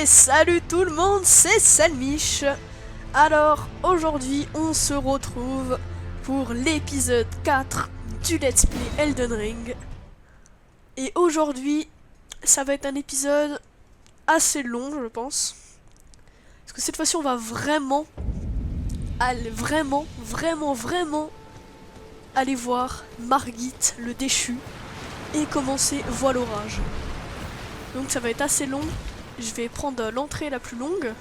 Et salut tout le monde, c'est Salmiche. Alors aujourd'hui on se retrouve pour l'épisode 4 du Let's Play Elden Ring. Et aujourd'hui ça va être un épisode assez long je pense. Parce que cette fois-ci on va vraiment aller voir Margit le déchu et commencer Voile Orage. Donc ça va être assez long. Je vais prendre l'entrée la plus longue.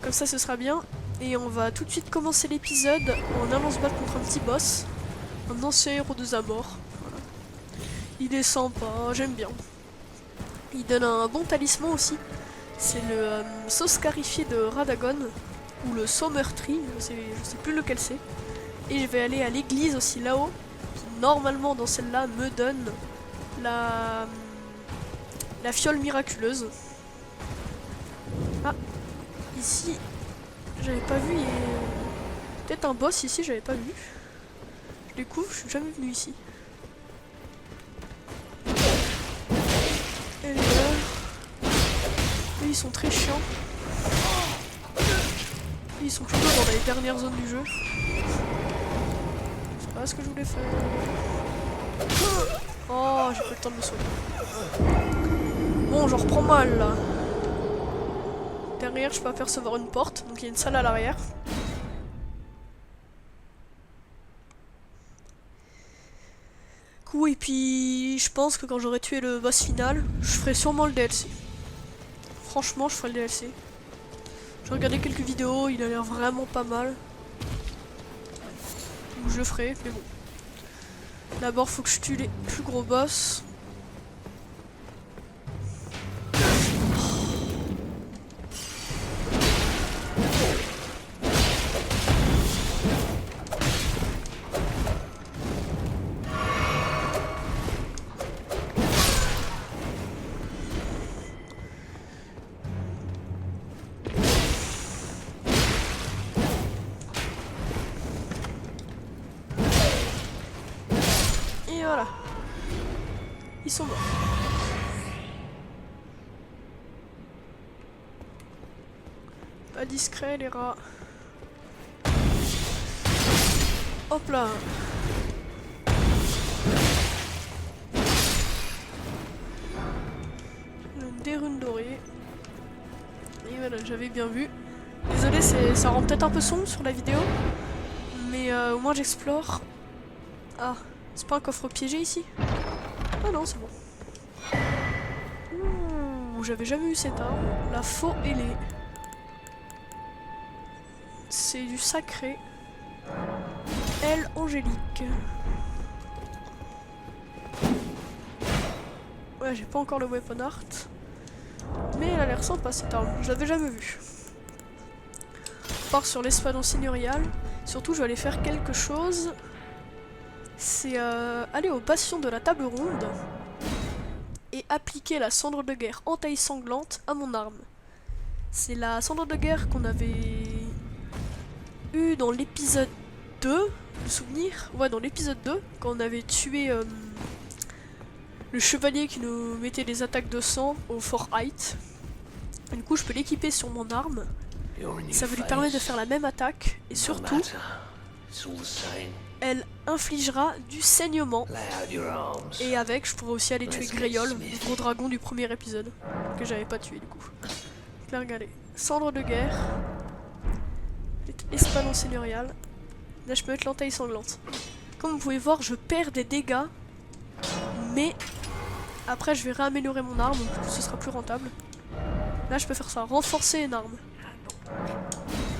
Comme ça ce sera bien. Et on va tout de suite commencer l'épisode en allant se battre contre un petit boss. Un ancien héros de Zamor. Voilà. Il est sympa, j'aime bien. Il donne un bon talisman aussi. C'est le saut scarifié de Radagon. Ou le saut meurtri, je sais plus lequel c'est. Et je vais aller à l'église aussi là-haut. Qui normalement dans celle-là me donne la fiole miraculeuse. Ah, ici, j'avais pas vu. Il y a peut-être un boss ici, j'avais pas vu. Je découvre, je suis jamais venu ici. Et là, ils sont très chiants. Ils sont plutôt dans les dernières zones du jeu. C'est pas ce que je voulais faire. Oh, j'ai pas le temps de me soigner. Bon, j'en reprends mal là. Derrière, je peux apercevoir une porte, donc il y a une salle à l'arrière. Cool, et puis je pense que quand j'aurai tué le boss final, je ferai sûrement le DLC. Franchement, je ferai le DLC. J'ai regardé quelques vidéos, il a l'air vraiment pas mal. Donc je le ferai, mais bon. D'abord, faut que je tue les plus gros boss. Et voilà. Ils sont morts. Pas discret les rats. Hop là. Des runes dorées. Et voilà, j'avais bien vu. Désolé, ça rend peut-être un peu sombre sur la vidéo. Mais au moins j'explore. Ah, c'est pas un coffre piégé ici? Ah non, c'est bon. Ouh, j'avais jamais eu cette arme. La faux ailée. C'est du sacré. Aile angélique. Ouais, j'ai pas encore le weapon art. Mais elle a l'air sympa cette arme. Je l'avais jamais vue. On part sur l'espadon seigneurial. Surtout, je vais aller faire quelque chose. C'est aller au bastion de la table ronde. Et appliquer la cendre de guerre entaille sanglante à mon arme. C'est la cendre de guerre qu'on avait eu dans l'épisode 2, le souvenir. Ouais, dans l'épisode 2, quand on avait tué le chevalier qui nous mettait des attaques de sang au Fort Height. Du coup, je peux l'équiper sur mon arme. Ça va lui permettre de faire la même attaque. Et surtout, elle infligera du saignement. Et avec, je pourrais aussi aller tuer Greyol, le gros dragon du premier épisode. Que j'avais pas tué du coup. Là, regardez. Cendre de guerre. Espadon seigneurial. Là, je peux mettre l'entaille sanglante. Comme vous pouvez voir, je perds des dégâts. Mais après, je vais réaméliorer mon arme. Ce sera plus rentable. Là, je peux faire ça. Renforcer une arme.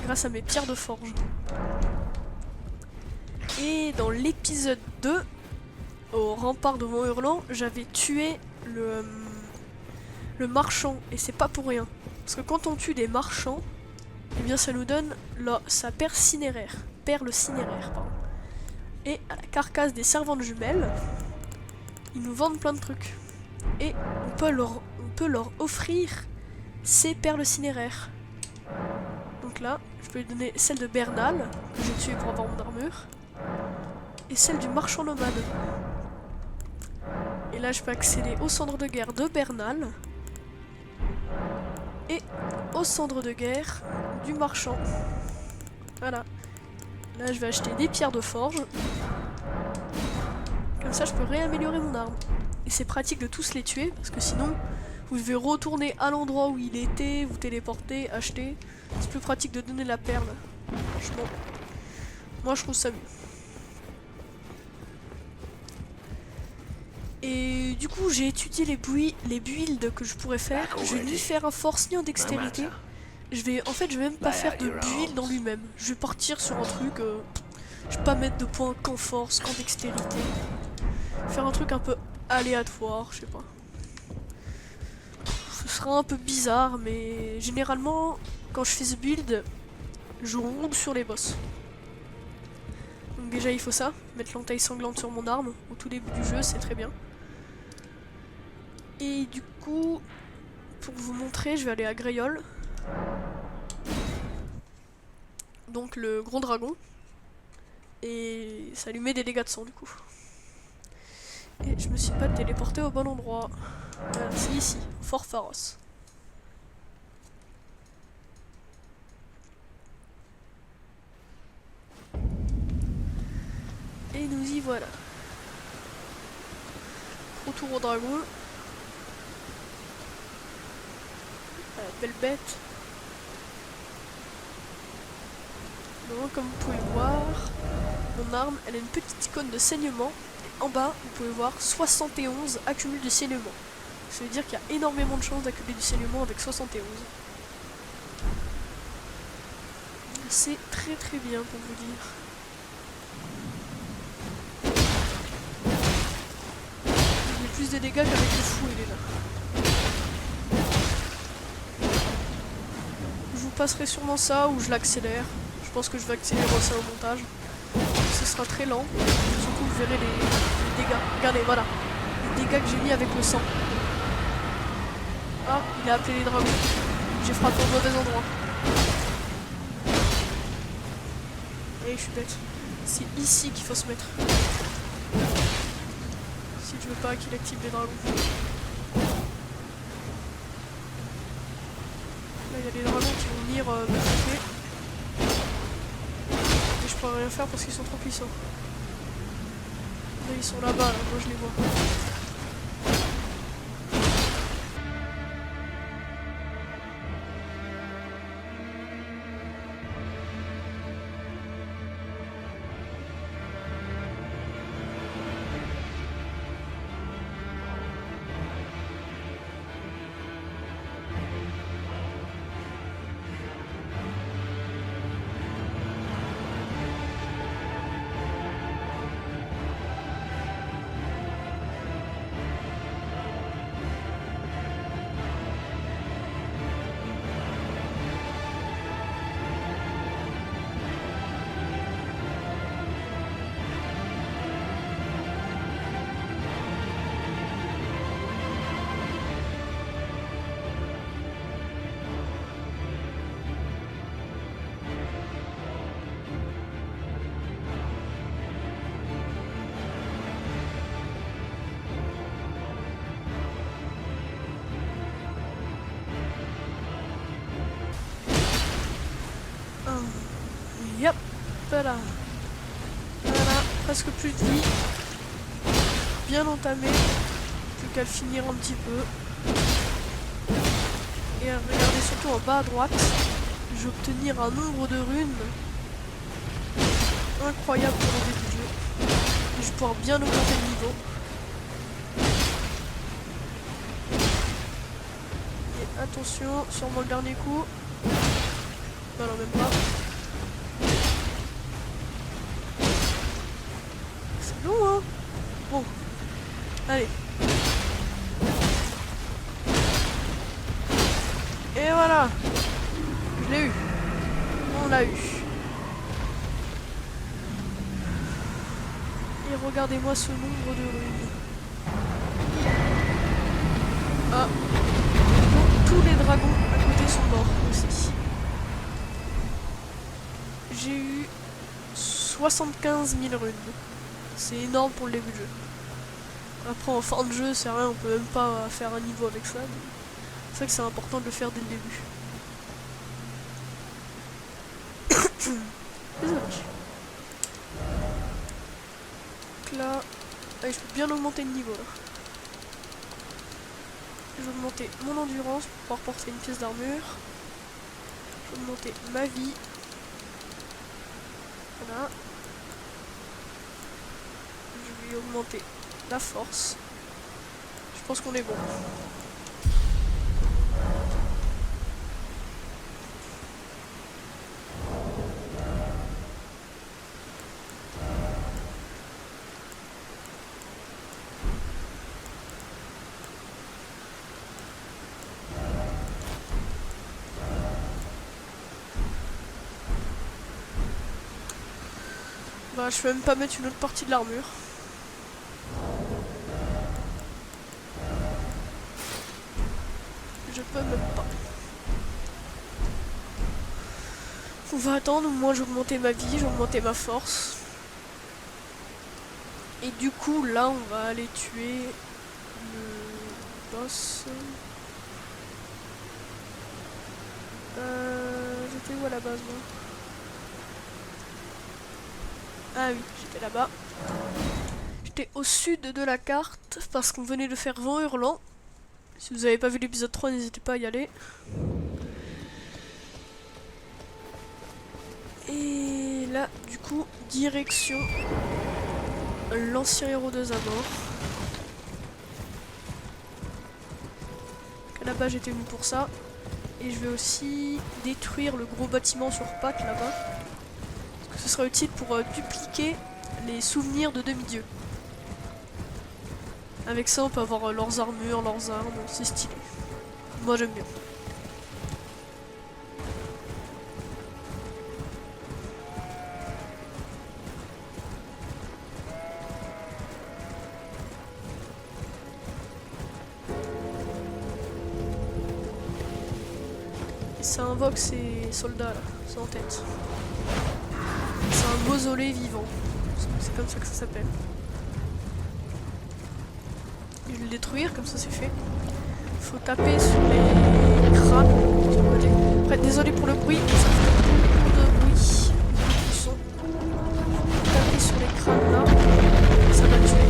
Grâce à mes pierres de forge. Et dans l'épisode 2, au rempart de Mont Hurlant, j'avais tué le marchand. Et c'est pas pour rien. Parce que quand on tue des marchands, eh bien ça nous donne sa perle cinéraire. Perle cinéraire, pardon. Et à la carcasse des servantes jumelles, ils nous vendent plein de trucs. Et on peut leur offrir ces perles cinéraires. Donc là, je peux lui donner celle de Bernal, que j'ai tué pour avoir mon armure. Et celle du marchand nomade. Et là, je peux accéder aux cendres de guerre de Bernal. Et au centre de guerre du marchand. Voilà. Là, je vais acheter des pierres de forge. Comme ça, je peux réaméliorer mon arme. Et c'est pratique de tous les tuer, parce que sinon, vous devez retourner à l'endroit où il était, vous téléporter, acheter. C'est plus pratique de donner la perle. Franchement, moi je trouve ça mieux. Et du coup, j'ai étudié les builds que je pourrais faire. Je vais ni faire un force ni en dextérité. En fait, je vais même pas faire de build en lui-même. Je vais partir sur un truc. Je vais pas mettre de points qu'en force, qu'en dextérité. Faire un truc un peu aléatoire, je sais pas. Ce sera un peu bizarre, mais généralement, quand je fais ce build, je roule sur les boss. Donc déjà, il faut ça, mettre l'entaille sanglante sur mon arme au tout début du jeu, c'est très bien. Et du coup, pour vous montrer, je vais aller à Greyol. Donc le gros dragon. Et ça lui met des dégâts de sang du coup. Et je me suis pas téléporté au bon endroit. Voilà, c'est ici, Fort Pharos. Et nous y voilà. Retour au dragon. Belle bête. Donc, comme vous pouvez voir, mon arme, elle a une petite icône de saignement. Et en bas, vous pouvez voir 71 accumule de saignement. Ça veut dire qu'il y a énormément de chances d'accumuler du saignement avec 71. C'est très très bien pour vous dire. Il met plus de dégâts qu'avec le fou, il est là. Je vous passerai sûrement ça ou je l'accélère. Je pense que je vais accélérer ça au montage. Ce sera très lent. Surtout vous verrez les dégâts. Regardez, voilà. Les dégâts que j'ai mis avec le sang. Ah, il a appelé les dragons. J'ai frappé au mauvais endroit. Et je suis bête. C'est ici qu'il faut se mettre. Si je veux pas qu'il active les dragons. Là, il y a des dragons qui vont venir me frapper. Et je pourrais rien faire parce qu'ils sont trop puissants. Là, ils sont là-bas, là. Moi je les vois. Yep, voilà. Voilà, presque plus de vie. Bien entamé. Plus qu'à le finir un petit peu. Et regardez surtout en bas à droite. Je vais obtenir un nombre de runes incroyable pour le début du jeu. Et je vais pouvoir bien augmenter le niveau. Et attention, sûrement le dernier coup. Non, non, même pas. C'est long, hein. Bon. Allez. Et voilà. Je l'ai eu. On l'a eu. Et regardez-moi ce nombre de runes. Ah. Donc, tous les dragons à côté sont morts aussi. J'ai eu 75 000 runes. C'est énorme pour le début de jeu. Après en fin de jeu c'est rien, on peut même pas faire un niveau avec ça. C'est vrai que c'est important de le faire dès le début. Désolé. Donc là, allez, je peux bien augmenter le niveau là. Je vais augmenter mon endurance pour pouvoir porter une pièce d'armure. Je vais augmenter ma vie. Voilà. Je vais augmenter la force. Je pense qu'on est bon. Bah, je peux même pas mettre une autre partie de l'armure. Je peux même pas. On va attendre, moi j'ai augmenté ma vie, j'ai augmenté ma force. Et du coup, là, on va aller tuer le boss. J'étais où à la base, moi? Ah oui, j'étais là-bas. J'étais au sud de la carte parce qu'on venait de faire Vent Hurlant. Si vous n'avez pas vu l'épisode 3, n'hésitez pas à y aller. Et là, du coup, direction l'ancien héros de Zamor. Là-bas, j'étais venu pour ça. Et je vais aussi détruire le gros bâtiment sur pattes là-bas. Parce que ce sera utile pour dupliquer les souvenirs de demi-dieux. Avec ça, on peut avoir leurs armures, leurs armes, c'est stylé. Moi, j'aime bien. Et ça invoque ces soldats là, c'est en tête. C'est un mausolée vivant. C'est comme ça que ça s'appelle. Je vais le détruire, comme ça c'est fait. Faut taper sur les crânes sur le côté. Après, désolé pour le bruit, ça fait beaucoup de bruit. Du son. Faut taper sur les crânes là. Ça va tuer.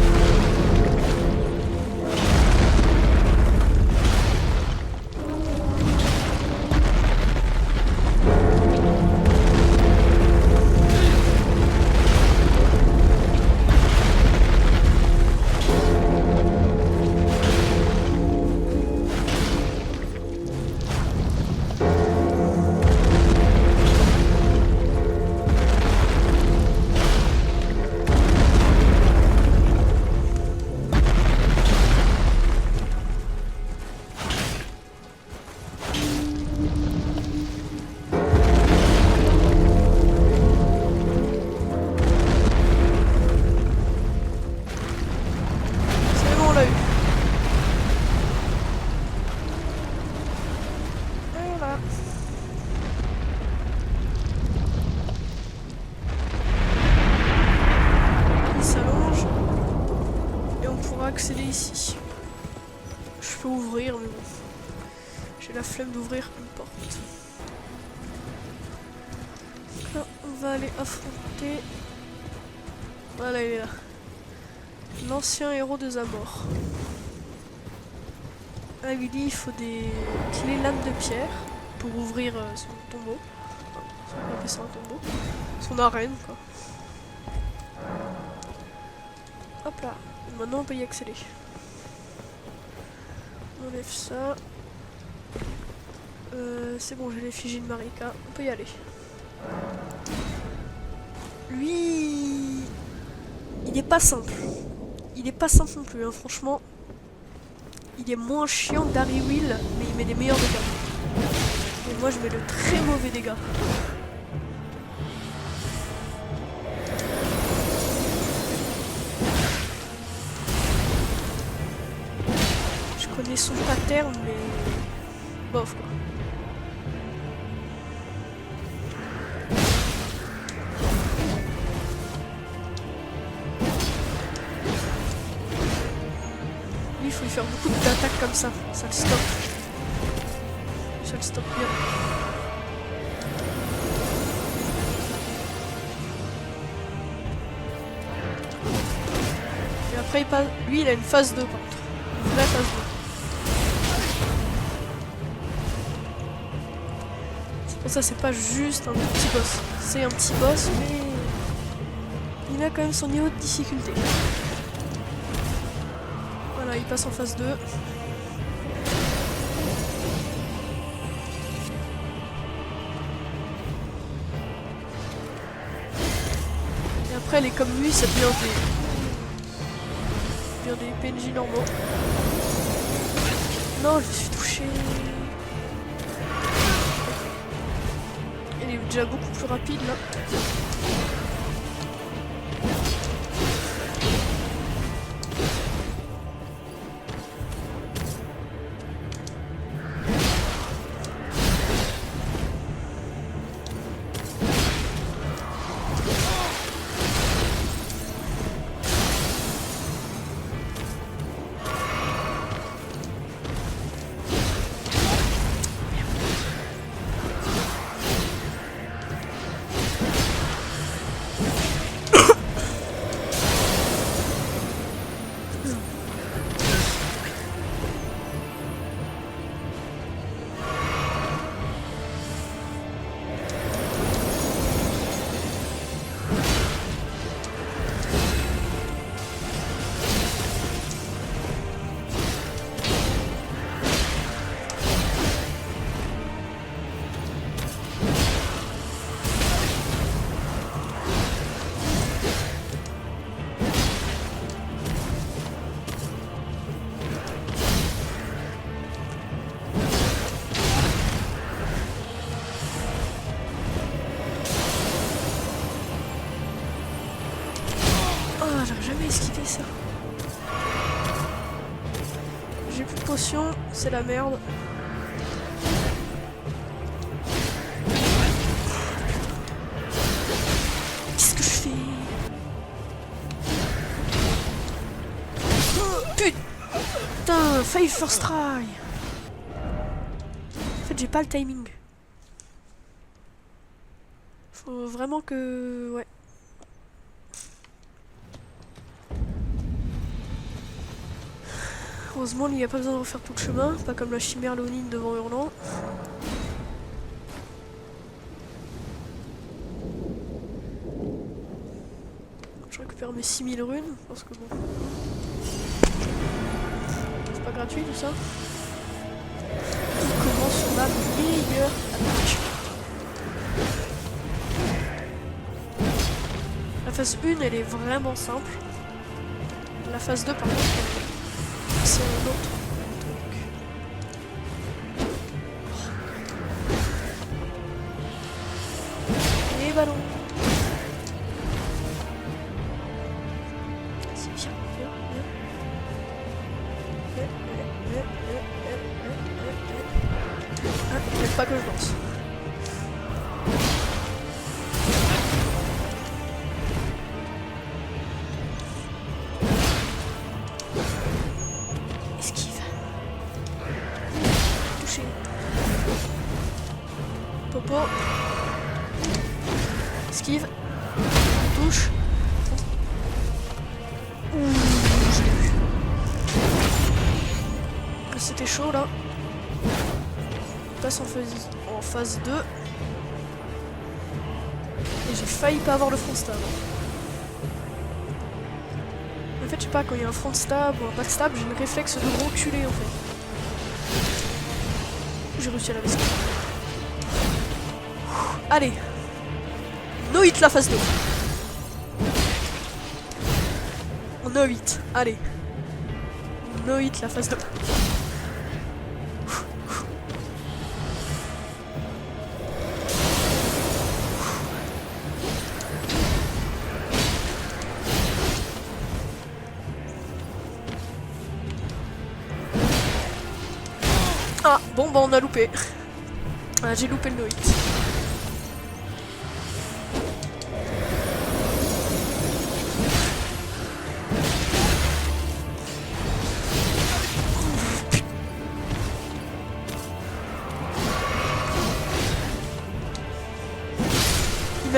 Accéder ici. Je peux ouvrir, mais bon. J'ai la flemme d'ouvrir une porte. Donc là, on va aller affronter. Voilà, il est là. L'ancien héros de Zamor. Ah oui, il faut des clés lames de pierre pour ouvrir son tombeau. Enfin, on va appeler ça un tombeau. Son arène, quoi. Hop là. Maintenant, on peut y accéder. On enlève ça. C'est bon, j'ai l'effigie de Marika. On peut y aller. Lui, il est pas simple. Il est pas simple non plus, hein, franchement. Il est moins chiant que Darry Will, mais il met des meilleurs dégâts. Et moi, je mets de très mauvais dégâts. Je connais son pattern, mais bof quoi. Lui, il faut lui faire beaucoup d'attaques comme ça le stoppe. le stoppe bien. Et après, il passe... lui, il a une phase 2 par contre. Une vraie phase 2. C'est pour ça, c'est pas juste un petit boss. C'est un petit boss, mais il a quand même son niveau de difficulté. Voilà, il passe en phase 2. Et après, les comme lui, ça devient des PNJ normaux. Non, je me suis touché. Il est déjà beaucoup plus rapide là. J'aurais jamais esquivé ça. J'ai plus de potions, c'est la merde. Qu'est-ce que je fais? Putain, fail first try. En fait, j'ai pas le timing. Faut vraiment que... ouais. Heureusement, il n'y a pas besoin de refaire tout le chemin, pas comme la chimère léonine devant Hurlant. Je récupère mes 6000 runes, parce que bon... c'est pas gratuit tout ça. On commence sur ma meilleure attaque. La phase 1, elle est vraiment simple. La phase 2, par contre, c'est un autre truc. Les ballons. C'est bien, bien, bien. Ah, il faut pas que je lance. Popo. Esquive. Touche. Ouh, je l'ai vu. C'était chaud là. On passe en phase 2. Et j'ai failli pas avoir le front stab. En fait, je sais pas, quand il y a un front stab ou un backstab, j'ai le réflexe de reculer en fait. J'ai réussi à la esquive. Allez, no hit la phase 2. On no hit, allez. No hit la phase 2. Ah, bon bah on a loupé. Ah, j'ai loupé le no hit.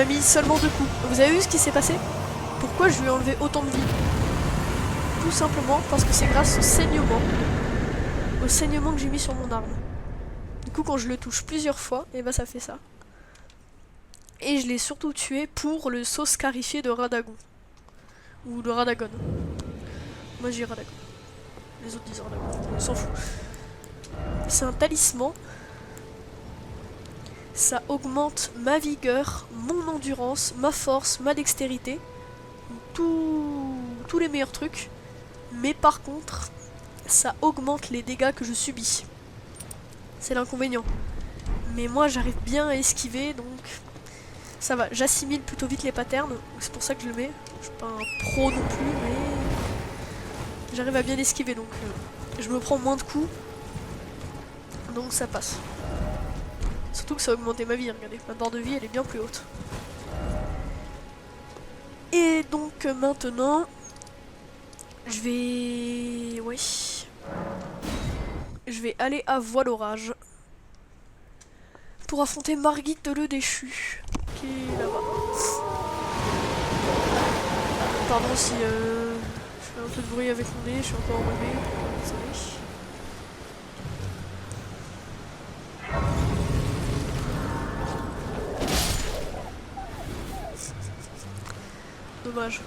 m'a mis seulement 2 coups. Vous avez vu ce qui s'est passé? Pourquoi je lui ai enlevé autant de vie? Tout simplement parce que c'est grâce au saignement. Au saignement que j'ai mis sur mon arme. Du coup, quand je le touche plusieurs fois, et bah ça fait ça. Et je l'ai surtout tué pour le sauce scarifié de Radagon. Ou de Radagon. Moi j'ai Radagon. Les autres disent Radagon. On s'en fout. C'est un talisman. Ça augmente ma vigueur, mon endurance, ma force, ma dextérité. Tous les meilleurs trucs. Mais par contre, ça augmente les dégâts que je subis. C'est l'inconvénient. Mais moi j'arrive bien à esquiver, donc ça va. J'assimile plutôt vite les patterns. C'est pour ça que je le mets. Je suis pas un pro non plus, mais j'arrive à bien esquiver, donc je me prends moins de coups. Donc ça passe. Surtout que ça a augmenté ma vie, regardez. Ma barre de vie elle est bien plus haute. Et donc maintenant, je vais... Oui. Je vais aller à Voile Orage. Pour affronter Margit le déchu. Qui est là-bas. Pardon si je fais un peu de bruit avec mon nez, je suis encore enrhumé. Désolé. Dommage.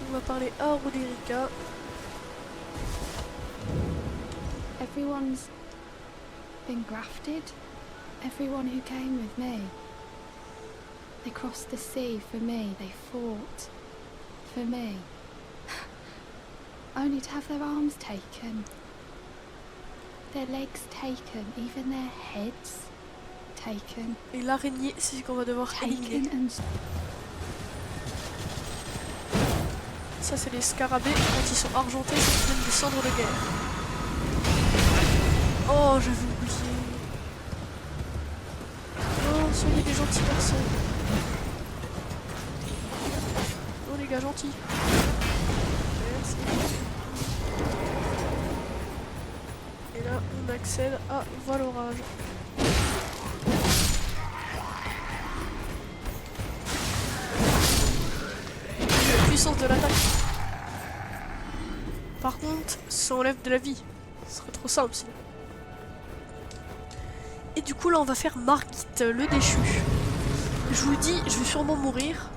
On va parler à Roderica. Everyone's been grafted. Everyone who came with me. They crossed the sea for me. They fought for me. Only to have their arms taken. Their legs taken. Even their heads taken. Et l'araignée, c'est ce qu'on va devoir éliminer. Ça, c'est les scarabées. Quand ils sont argentés, c'est même des cendres de guerre. Oh, j'avais oublié. Oh, soyez des gentils personnes. Oh, les gars gentils. Merci. Et là, on accède à Voile Orage. La puissance de l'attaque. Par contre, ça enlève de la vie. Ce serait trop simple sinon. Et du coup là on va faire Margit le déchu. Je vous le dis, je vais sûrement mourir.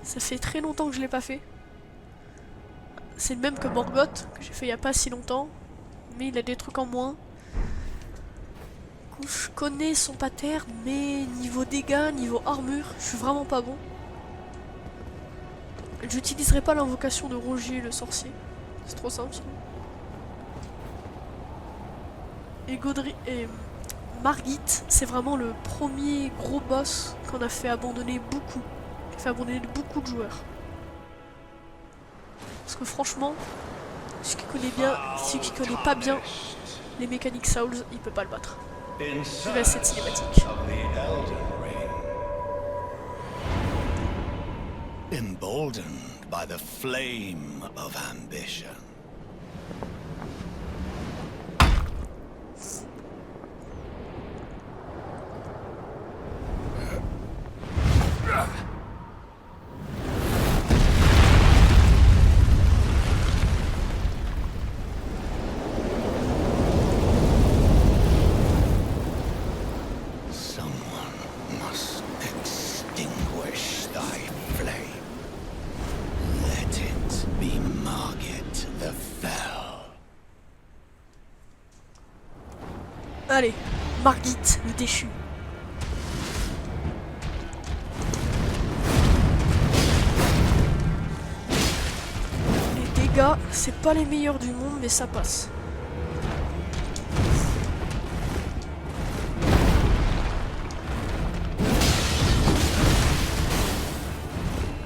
Ça fait très longtemps que je l'ai pas fait. C'est le même que Morgoth, que j'ai fait il y a pas si longtemps. Mais il a des trucs en moins. Du coup, je connais son pattern, mais niveau dégâts, niveau armure, je suis vraiment pas bon. J'utiliserai pas l'invocation de Rogier le sorcier. C'est trop simple sinon. Et Margit, c'est vraiment le premier gros boss qu'on a fait abandonner beaucoup. Qui a fait abandonner beaucoup de joueurs. Parce que franchement, celui qui connaît bien, celui qui connaît pas bien les mécaniques Souls, il peut pas le battre. Je laisse cette cinématique. Emboldened by the flame of ambition. Allez, Margit, le déchu. Les dégâts, c'est pas les meilleurs du monde, mais ça passe.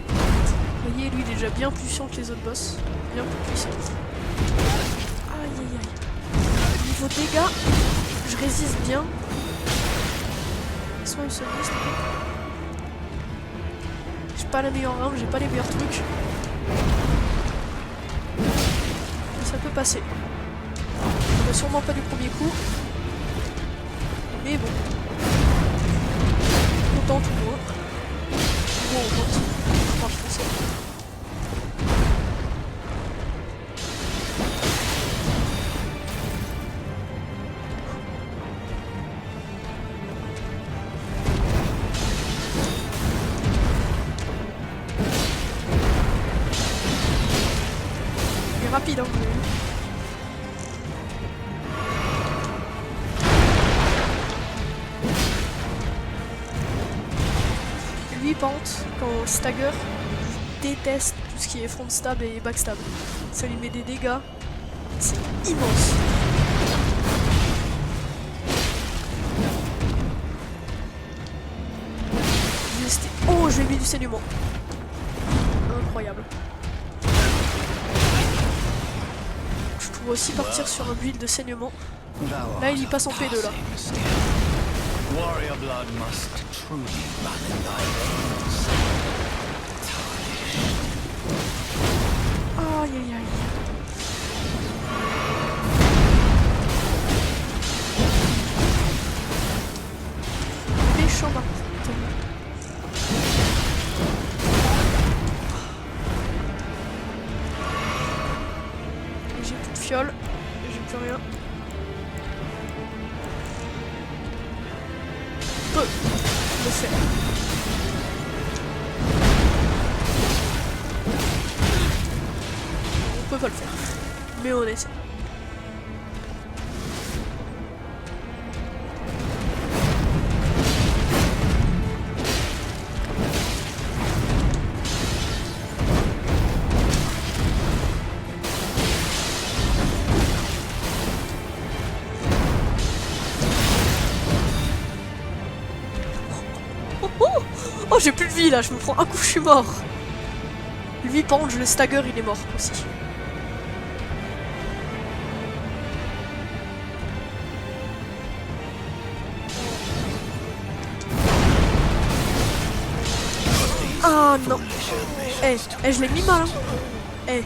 Vous voyez, lui, il est déjà bien plus puissant que les autres boss. Bien plus puissant. Aïe, aïe, aïe. Niveau dégâts, je résiste bien. Laisse-moi une seconde, s'il te plaît. J'ai pas la meilleure arme, j'ai pas les meilleurs trucs. Mais ça peut passer. sûrement pas du premier coup. Mais bon. On tente au moins. Bon, on tente. Enfin, je pensais. Il est rapide, hein. Lui pente quand stagger, je déteste tout ce qui est front stab et backstab. Ça lui met des dégâts, c'est immense. Oh, je lui ai mis du saignement. Incroyable. Je pourrais aussi partir sur un build de saignement. Là, il y passe en P2 là. Warrior blood must truly run in thy veins. Aïe aïe aïe. Méchant Martin. J'ai plus de fiole, j'ai plus rien. Peut le faire. On peut pas le faire, mais on essaie. Oh, j'ai plus de vie là, je me prends un coup, je suis mort. Lui penge, le stagger, il est mort aussi. Ah non. Je l'ai mis mal. Hein.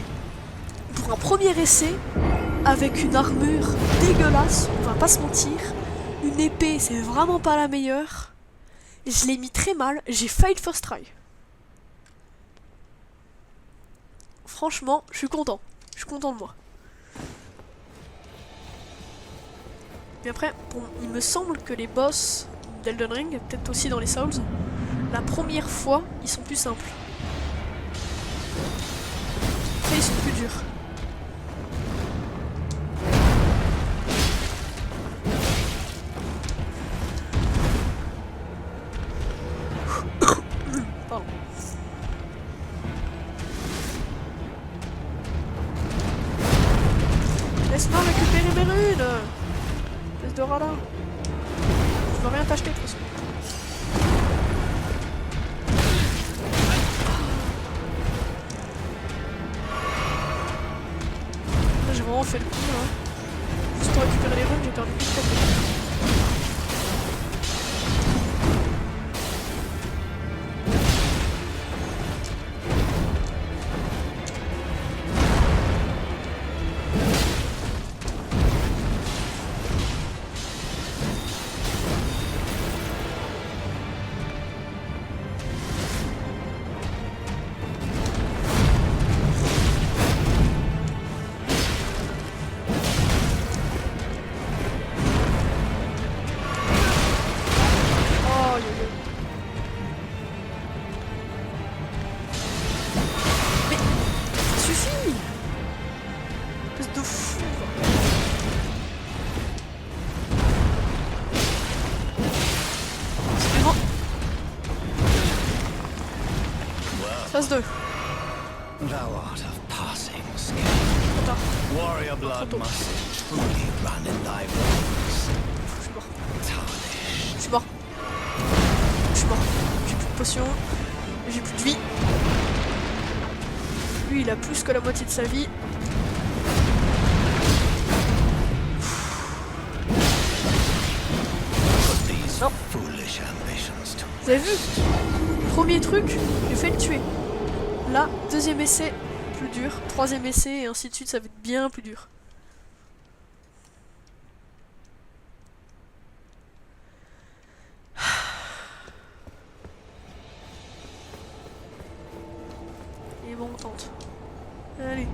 Pour un premier essai, avec une armure dégueulasse, on va pas se mentir, une épée, c'est vraiment pas la meilleure. Je l'ai mis très mal, j'ai failli le first try. Franchement, je suis content. Je suis content de moi. Mais après, bon, il me semble que les boss d'Elden Ring, peut-être aussi dans les Souls, la première fois, ils sont plus simples. Après, ils sont plus durs. Pardon. Laisse-moi récupérer mes runes. Espèce de radin. Je veux rien t'acheter de toute façon. Là, j'ai vraiment fait le coup là. Juste pour récupérer les runes, j'ai perdu tout le temps. Phase 2. Thou art of passing skill. Trop tard. Warrior blood must truly run in thy veins. Je suis mort. Tarnished. Je suis mort. Je suis mort. J'ai plus de potions. J'ai plus de vie. Lui, il a plus que la moitié de sa vie. Non. Foolish ambitions to Vous avez vu? Premier truc, j'ai fait le tuer. Là, deuxième essai, plus dur. Troisième essai, et ainsi de suite, ça va être bien plus dur. bon, on tente. Allez.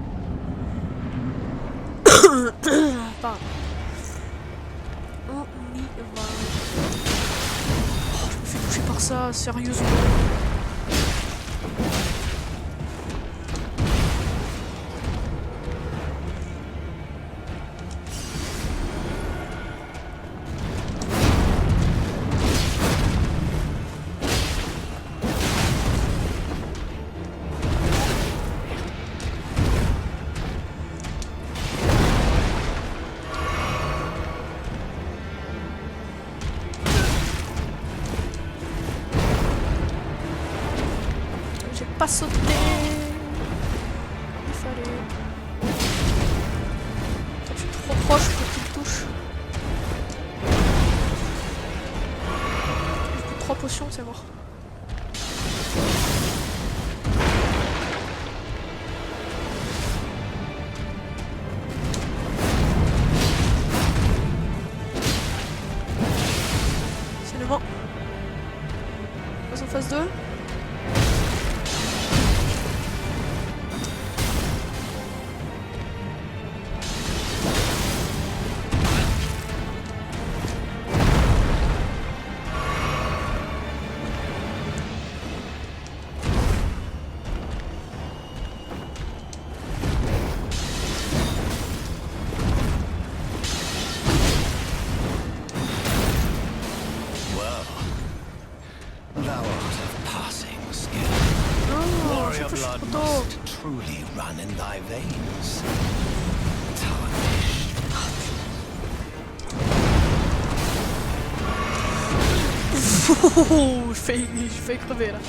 Pardon. On y va. Oh, je me fais toucher par ça, sérieusement. J'ai pas sauté. Il fallait. Je suis trop proche pour qu'il touche. J'ai plus de 3 potions, c'est mort. C'est le vent. On passe en phase 2. Thou art of passing skill. Oh, Warrior cette fois, je blood suis trop tôt. must truly run in thy veins. Tarnished. Oh, je fais crever là.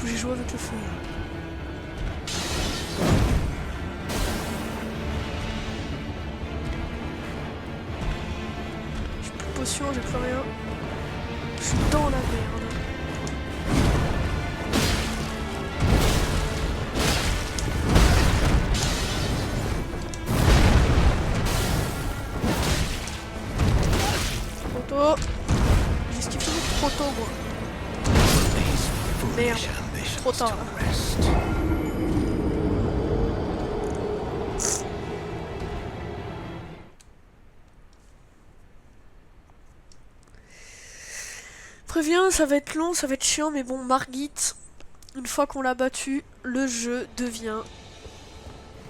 J'ai joué avec le feu. J'ai plus de potions, j'ai plus rien. Je suis dans la merde. Trop tôt. J'esquive toujours trop tôt, moi. These Merde, foolish ambitions trop tard to là. rest. Préviens, ça va être long, ça va être chiant, mais bon, Margit, une fois qu'on l'a battu, le jeu devient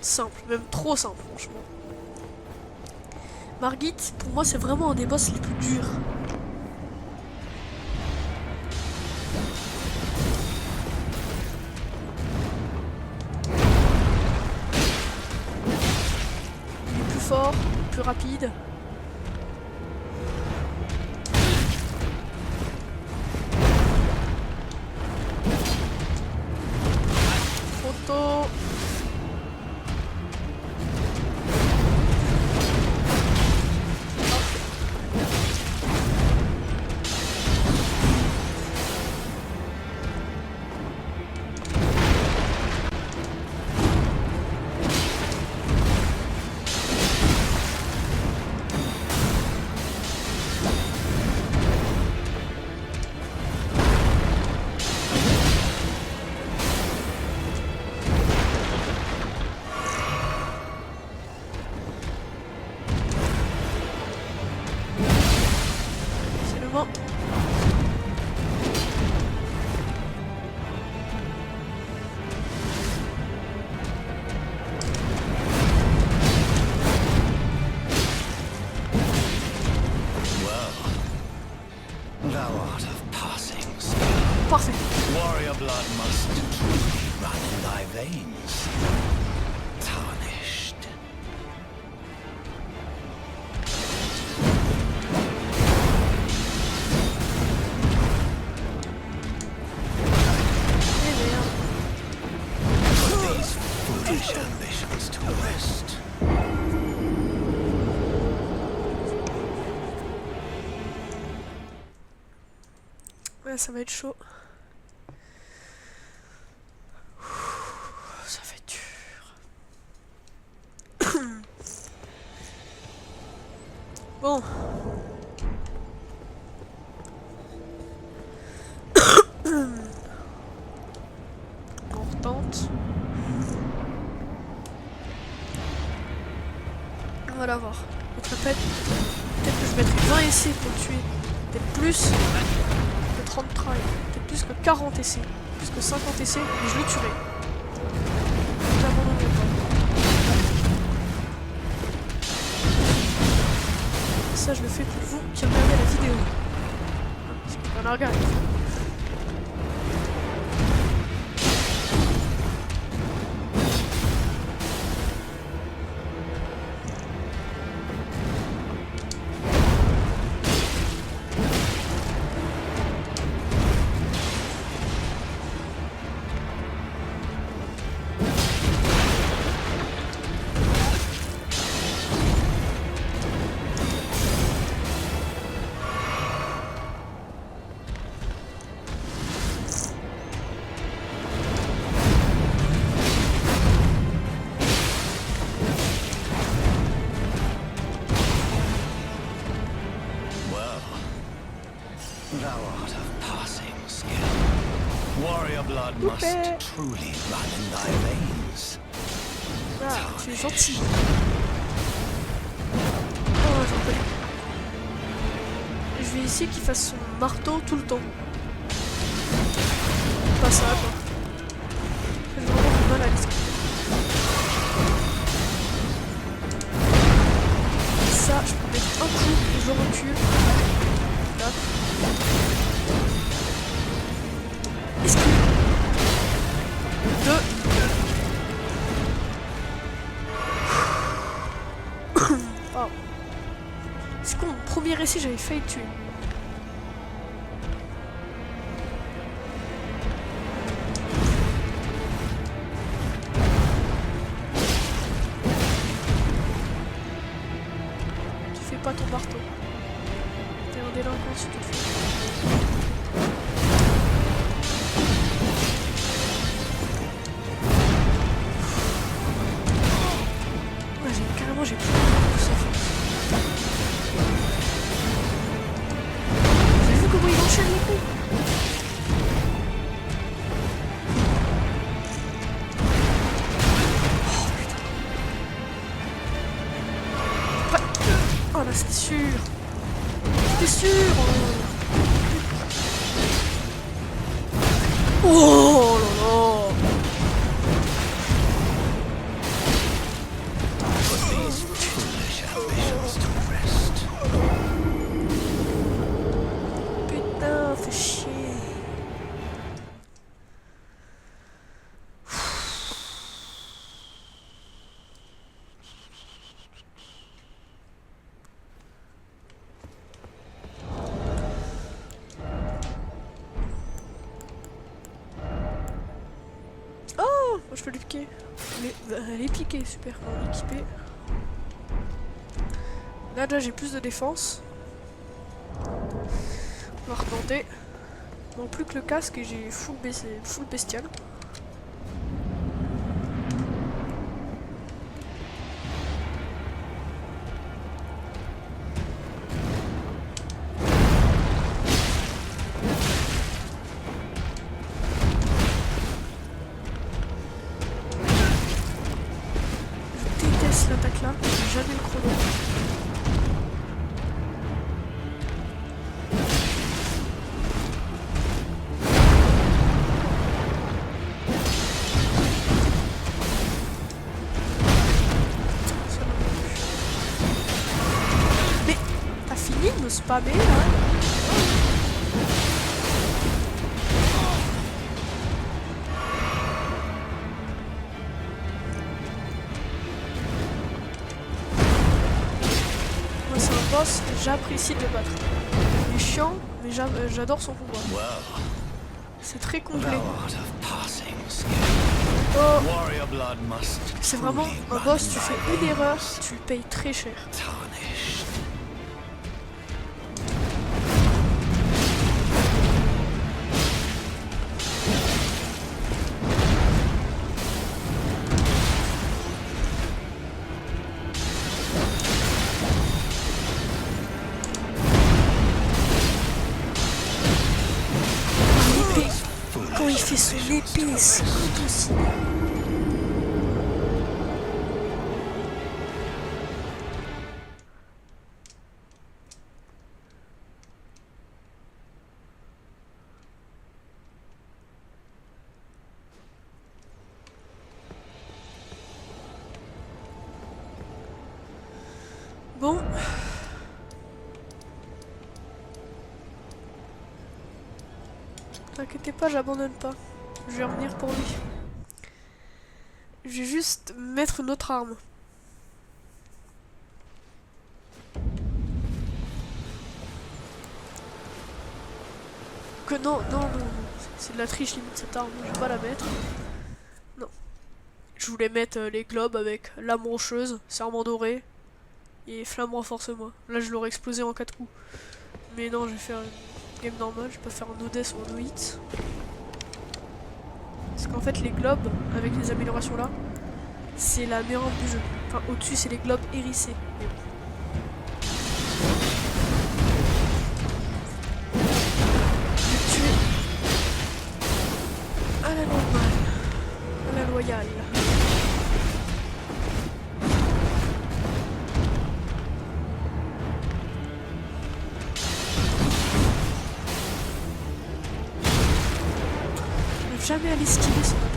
simple, même trop simple, franchement. Margit, pour moi, c'est vraiment un des boss les plus durs. Il est plus fort, plus rapide. Trop tôt. C'est le vent. Well, thou art of passing skill. Parfait. Warrior blood must truly run in thy veins. Tarnished. Eh merde. Put these foolish ambitions to rest. Ouais, ça va être chaud. Ça va être dur. Bon. fait, peut-être que je mettrai 20 essais pour le tuer. Peut-être plus que 30 tries. Peut-être plus que 40 essais. Plus que 50 essais, mais je le tuerai. J'abandonnerai pas. Ça, je le fais pour vous qui regardez la vidéo. Parce qu'on la regarde. Thou art of passing skill. Warrior blood must truly run in thy veins. Ah, tu es gentil. Oh, j'en peux. Je vais essayer qu'il fasse son marteau tout le temps. Pas ça, quoi. J'ai vraiment du mal à l'esquiver. Ça, je peux mettre un coup et je recule. Là. Esquive. 2. Oh. C'est con, mon premier essai, j'avais failli le tuer. Tu fais pas ton marteau. T'es un délinquant si tu le fais. Ouais, j'ai plus de ça fait. Vous avez vu comment il enchaîne les coups? Oh putain. Ouais. Oh là, c'était sûr. C'était sûr. Oh là là. Putain, fais chier. Oh, moi je peux les piquer. Les piquer, super. Équipé. Là déjà j'ai plus de défense. On va retenter. Non plus que le casque et j'ai full bestial. Je déteste l'attaque là, j'ai jamais le chrono. De me spammer là. Moi c'est un boss, j'apprécie de le battre. Il est chiant, mais j'adore son combat. C'est très complet. Oh. C'est vraiment un boss, tu fais une erreur, tu le payes très cher. Quand il fait son épée, c'est impossible. T'inquiétez pas, j'abandonne pas. Je vais revenir pour lui. Je vais juste mettre une autre arme. Que non, non, non, non. C'est de la triche limite cette arme, je vais pas la mettre. Non. Je voulais mettre les globes avec lame rocheuse, serment doré et flamme renforce-moi. Là je l'aurais explosé en 4 coups. Mais non, je vais faire une game normale, je vais pas faire un ODES ou un OHIT. Parce qu'en fait les globes, avec les améliorations là, c'est la meilleure arme du jeu. Enfin au-dessus c'est les globes hérissés. Mais bon. À la normale, à la loyale. Je n'arrive jamais à l'esquiver son attaque.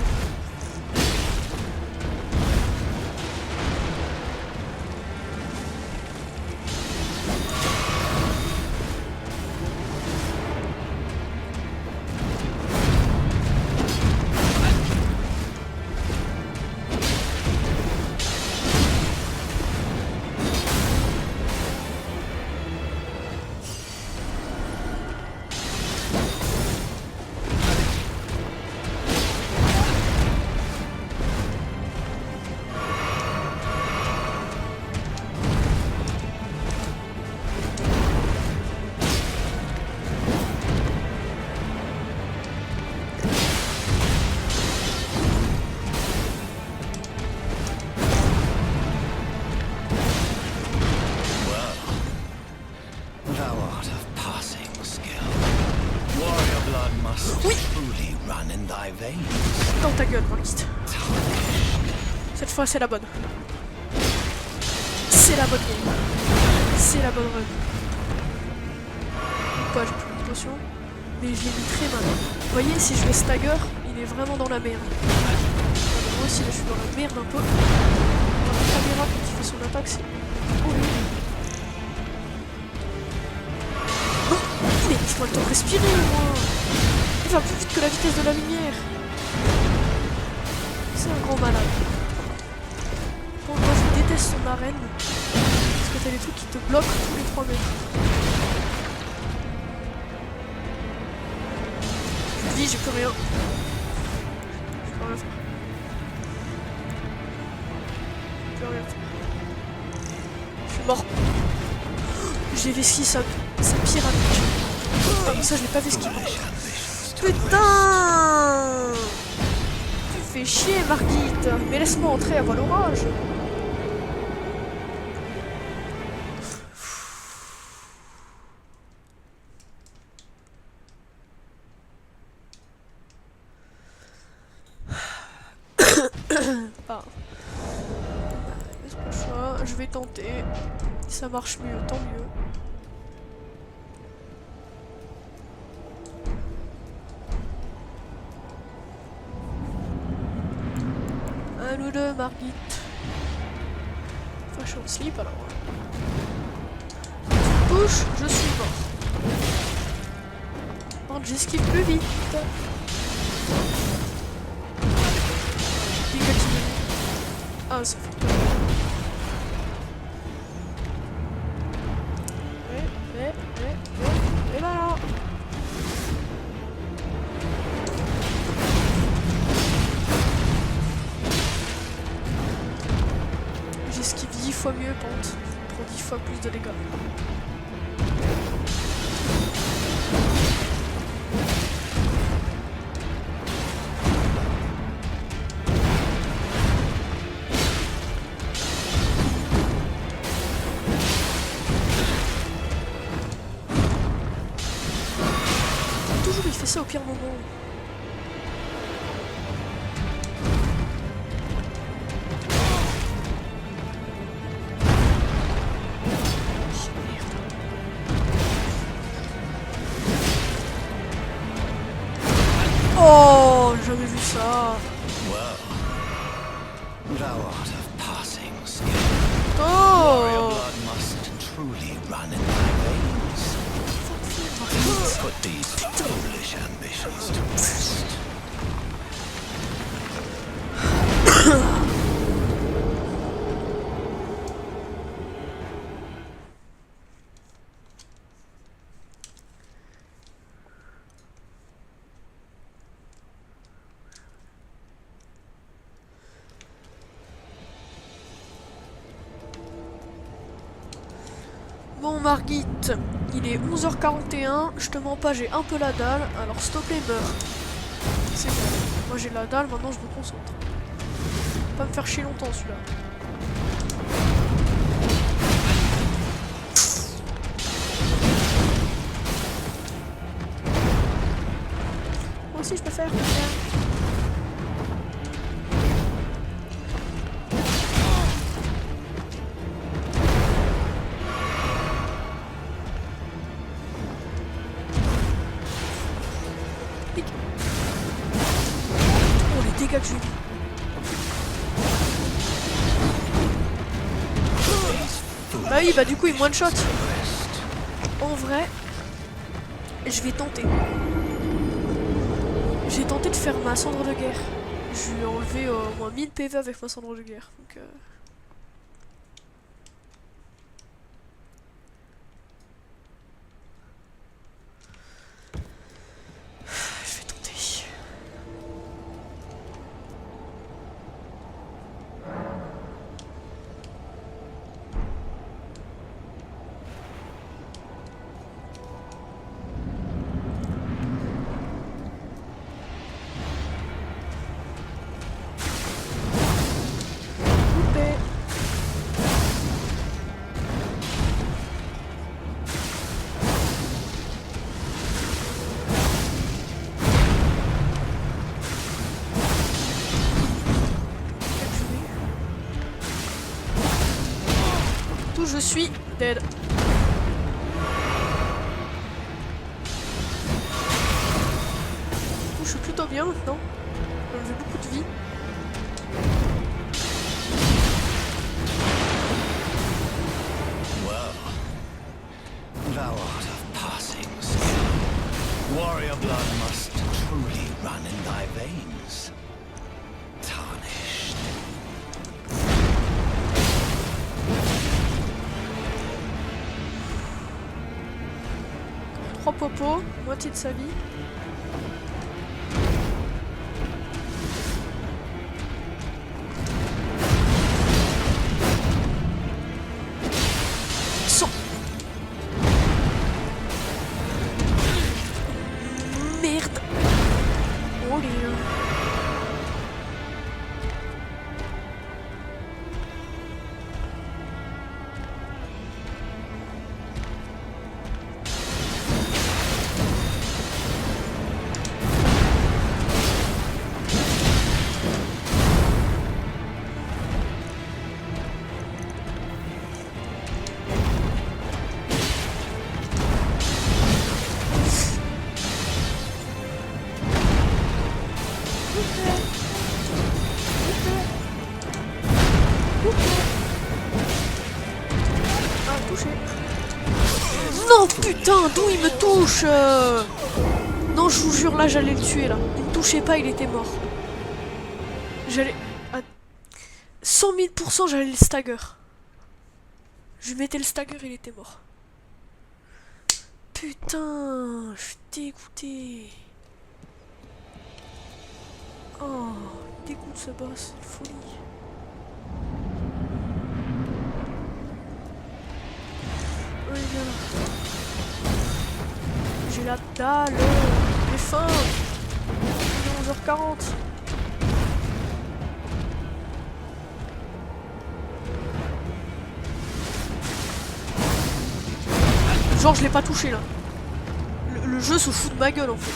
Dans ta gueule, Margit. Cette fois, c'est la bonne. C'est la bonne game. C'est la bonne run. Ou pas, j'ai plus de potion. Mais je l'ai mis très mal. Vous voyez, si je vais stagger, il est vraiment dans la merde. Moi aussi, là, je suis dans la merde un peu. Dans la caméra, quand il fait son attaque, c'est horrible. Oh, mais laisse-moi le temps de respirer, moi. Il va plus vite que la vitesse de la lumière. C'est un grand malade. Bon, moi je déteste son arène. Parce que t'as des trucs qui te bloquent tous les 3 mètres. Je dis, j'ai plus rien. Je peux rien faire. Je peux rien faire. Je suis mort. J'ai vesquille sa pyramide. Ah, mais ça je l'ai pas vesquille. Putain! Tu fais chier, Margit! Mais laisse-moi entrer avant l'orage! Ah. Laisse-moi le choix, je vais tenter. Si ça marche mieux, tant mieux. Un ou deux, Margit. Enfin, je suis en slip alors. Tu bouges, je suis mort. Bon, j'esquive plus vite. Ah, ça fait peur. Et voilà. J'esquive 10 fois mieux, pente. Pour 10 fois plus de dégâts. Toujours il fait ça au pire moment. Oh, j'ai jamais vu ça. Oh! Put these foolish ambitions to rest. Bon Margit, il est 11h41, je te mens pas, j'ai un peu la dalle, alors s'il te plaît meurs. C'est bon, moi j'ai la dalle, maintenant je me concentre. Pas me faire chier longtemps celui-là. Moi aussi je peux faire. Oh les dégâts que j'ai eu. Bah oui, bah du coup il me one shot. En vrai, je vais tenter. J'ai tenté de faire ma cendre de guerre. Je lui ai enlevé au moins 1000 PV avec ma cendre de guerre. Donc, je vais tenter. Coupé. Tout, je suis dead. Je suis plutôt bien maintenant. J'ai beaucoup de vie. Well, thou art of passing skill. Warrior blood must truly run in thy veins. Tarnished. Trois popos, moitié de sa vie. Merde. Oh les... Ah, touché. Non, putain, d'où il me touche Non, je vous jure, là, j'allais le tuer, là. Il me touchait pas, il était mort. J'allais... À 100 000%, j'allais le stagger. Je lui mettais le stagger, il était mort. Putain, je suis dégoûté. Oh, dégoûte ce boss, folie. Oui, viens là. J'ai la dalle. J'ai faim. Il est 11h40. Genre je l'ai pas touché là. Le jeu se fout de ma gueule en fait.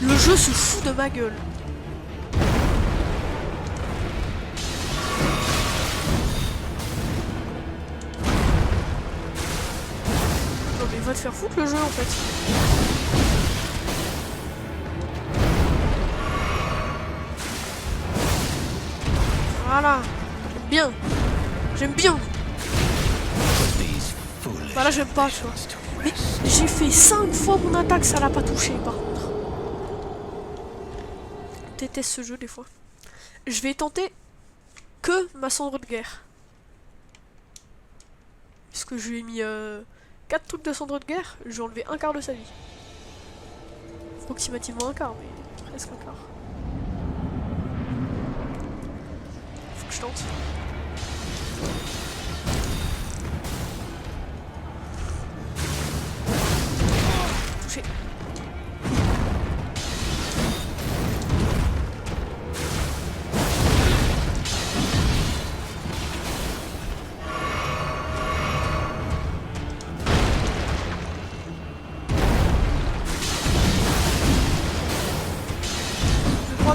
Le jeu se fout de ma gueule. Non mais va te faire foutre le jeu en fait. Voilà. J'aime bien. J'aime bien. Bah là j'aime pas tu vois. Mais rest. j'ai fait 5 fois mon attaque, ça l'a pas touché par contre. Je déteste ce jeu des fois. Je vais tenter que ma cendre de guerre. Puisque je lui ai mis 4 trucs de cendre de guerre, j'ai enlevé un quart de sa vie. Approximativement un quart, mais presque un quart. Faut que je tente. Touché.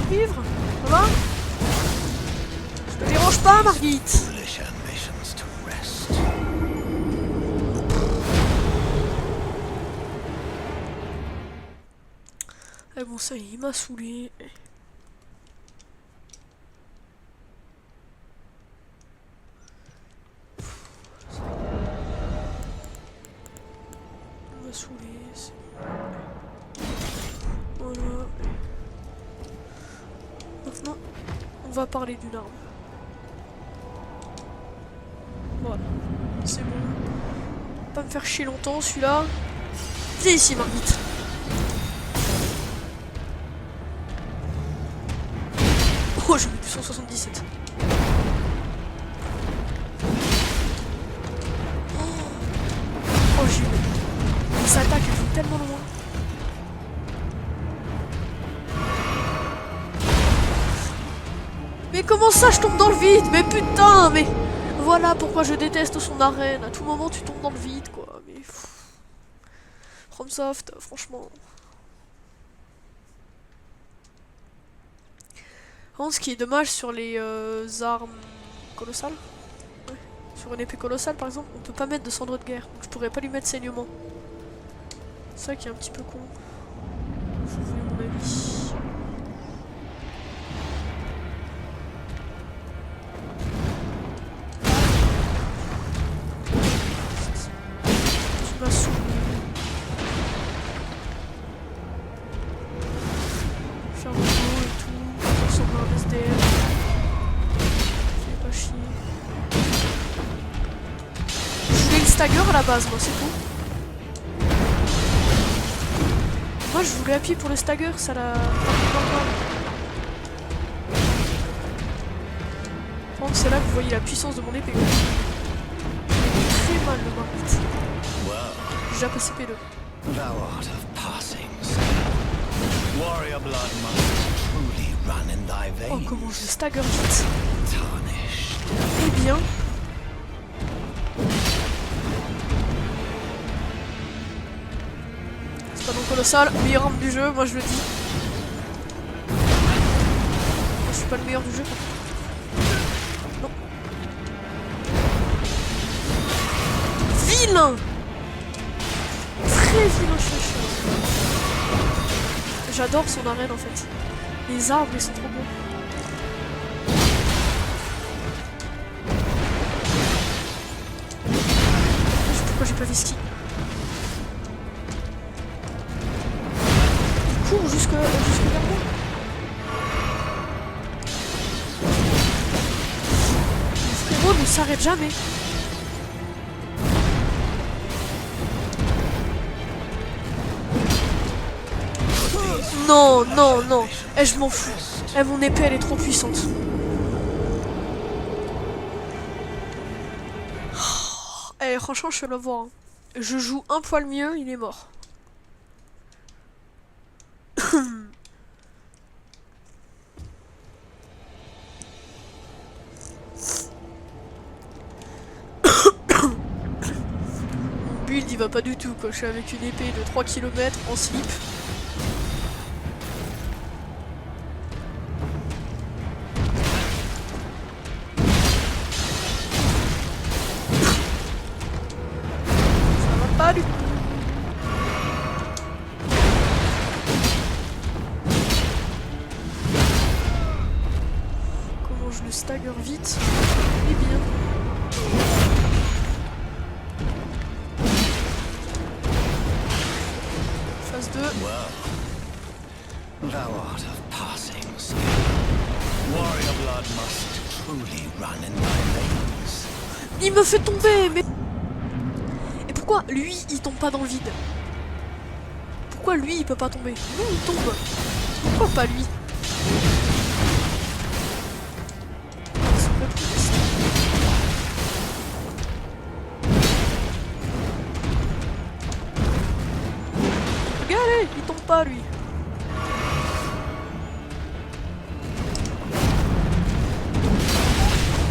Vivre, ça va? Je te dérange pas, Margit? Foolish ambitions to rest. Eh bon, ça y est, il m'a saoulé. Il m'a saoulé, c'est bon. Voilà. Maintenant, on va parler d'une arme. Voilà, c'est bon. Pas me faire chier longtemps, celui-là. Viens ici, Margit. Oh, j'ai mis du 177. Oh, j'ai eu. Les attaques, elles vont tellement loin. Mais comment ça je tombe dans le vide? Mais putain, mais voilà pourquoi je déteste son arène. À tout moment tu tombes dans le vide quoi. Mais FromSoft, franchement. Par contre, ce qui est dommage sur les armes colossales, ouais. Sur une épée colossale par exemple, on peut pas mettre de cendre de guerre. Donc je pourrais pas lui mettre saignement. C'est ça qui est un petit peu con. Je vous donne mon avis. Stagger à la base, moi, c'est tout. Moi, je voulais appuyer pour le stagger, ça l'a. Par contre, c'est là que vous voyez la puissance de mon épée. Très mal le Margit. J'ai déjà passé P2. Thou art of passing skill. Warrior blood must truly run in thy Oh, veins. comment je stagger vite. Tarnished. Eh bien. C'est pas non colossal, meilleure arme du jeu, moi je le dis. Moi, je suis pas le meilleur du jeu. Non. Vilain. Très vilain chercheur. J'adore son arène en fait. Les arbres ils sont trop beaux. Je sais pourquoi j'ai pas fait ski. Il court jusque vers moi. Le frérot ne s'arrête jamais. Non, non, non. Eh, je m'en fous. Eh, mon épée, elle est trop puissante. Eh, franchement, je vais le voir. Hein. Je joue un poil mieux, il est mort. Mon build, il va pas du tout, quoi. Je suis avec une épée de 3 km en slip. Pas du tout. Comment je le stagger vite? Eh bien. 2. Well, thou art of passing skill. Warrior blood must truly run in thy veins. Il me fait tomber, mais... Et pourquoi lui, il tombe pas dans le vide? Pourquoi lui, il peut pas tomber? Non, il tombe. Pourquoi pas lui? Regardez, il tombe pas lui.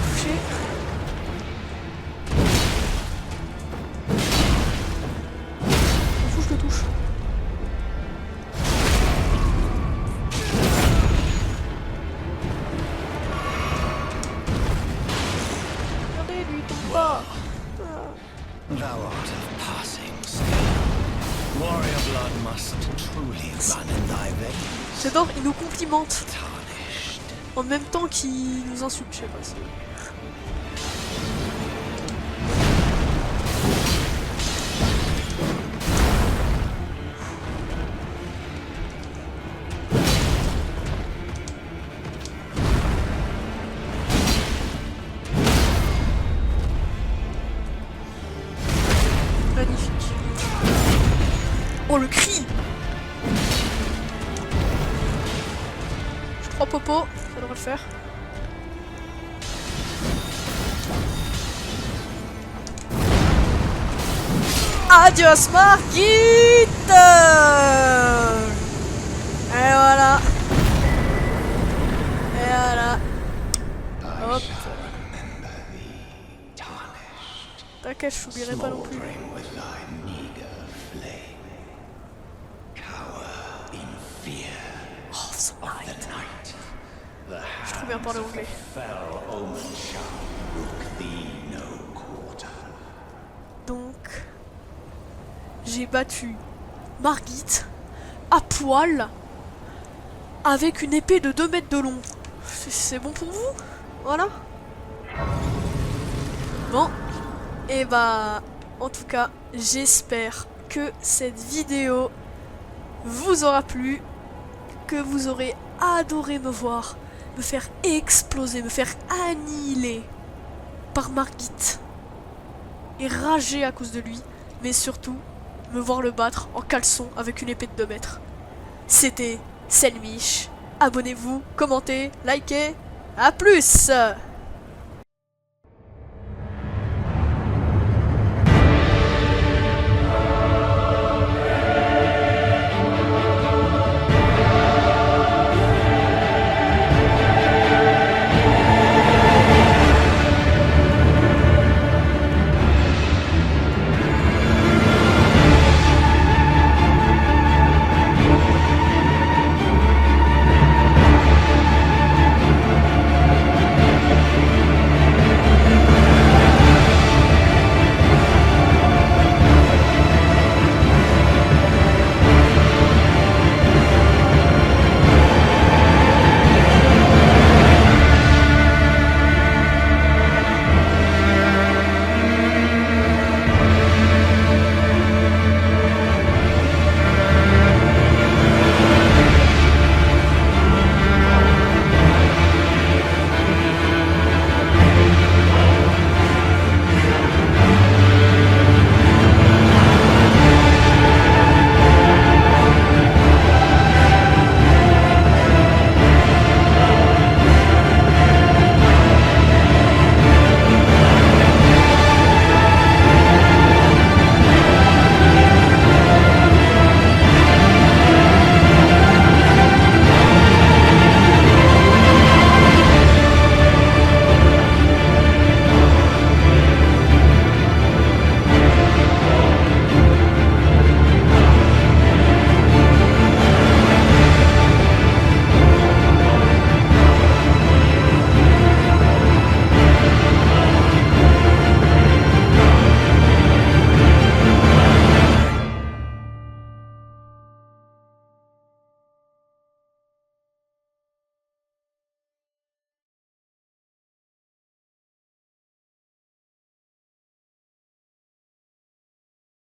Touché. Je le touche. Regardez, lui, il tombe pas. Thou art of passing skill. Warrior blood must truly run in thy veins. J'adore, il nous complimente Tarnished. en même temps qu'il nous insulte, je sais pas si... Magnifique. Oh, le cri! Je crois Popo, ça devrait le faire. Adios Margit! Et voilà. Et voilà. Hop. T'inquiète, je t'oublierai pas non plus. With thy meager flame. Cower in fear Oh, so of the night. The je suis trop bien parler anglais. fell omen shall brook thee no quarter. Donc, j'ai battu Margit à poil avec une épée de 2 mètres de long. C'est bon pour vous? Voilà. Bon. Et bah, en tout cas, j'espère que cette vidéo vous aura plu, que vous aurez adoré me voir, me faire exploser, me faire annihiler par Margit et rager à cause de lui, mais surtout me voir le battre en caleçon avec une épée de 2 mètres. C'était Selmish. Abonnez-vous, commentez, likez. À plus!